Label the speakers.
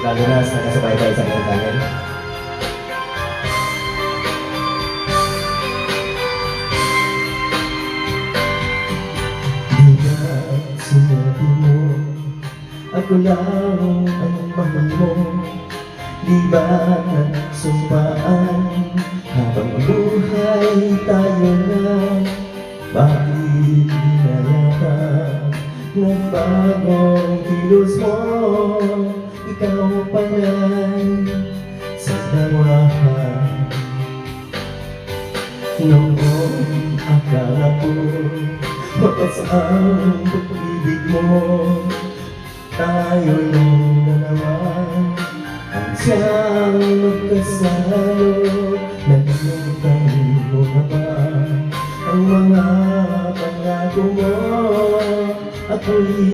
Speaker 1: Lalo na sa nakasabay tayo sa kanyang channel. Di ba sinabi mo ako lang ang mahal mo? Di ba nagsumpaan habang buhay tayo na? Bakit na yata nagbago ang kilos mo? Ikaw pala'y sa dawahan. Noong akala ko wakas ang pag-ibig mo, tayo ng dalawa ang siyang magkasalo. Nalimutan mo na ba ang mga pangako mo? Ako'y